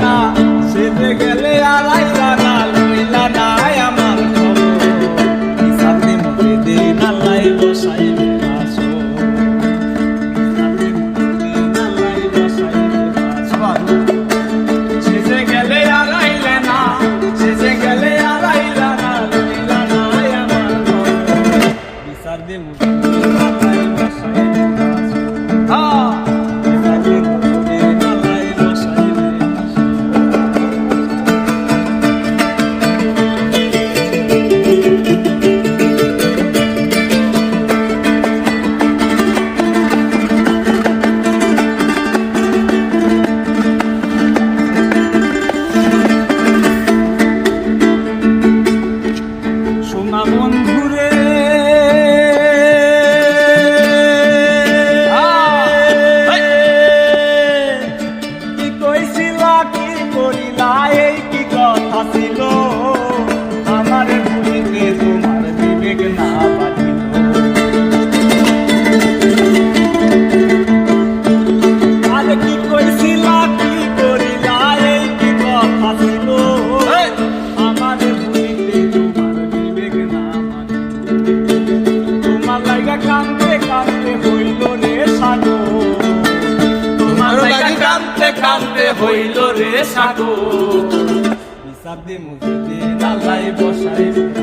না সেজে গেলে আর আইলা না লইলা না আমার খবর সাথে মুখে দিন আল্লাহ বসাইবে আসো সাথে মুখে দিন আল্লাহ বসাইবে আসো সেজে গেলে আর আইলা না সেজে গেলে আর আইলা না লইলা না আমার খবর বিচার দে মুখে দিন আল্লাহ বসাইবে আসো বন্ধুরে কি কইছিলা কি করিলা এই কি কথা ছিল আমার ভুলিতে তোমার বিবেক না বাঁধিল আরে কি কইছিলা কি করিলা এই কি কথা ছিল আমার ভুলিতে কান্দতে কান্দতে হইল রে সাগো তোমার লাগি কান্দতে কান্দতে হইল রে সাগো বিচার দে মুখে দিন আল্লাহ বসাইবে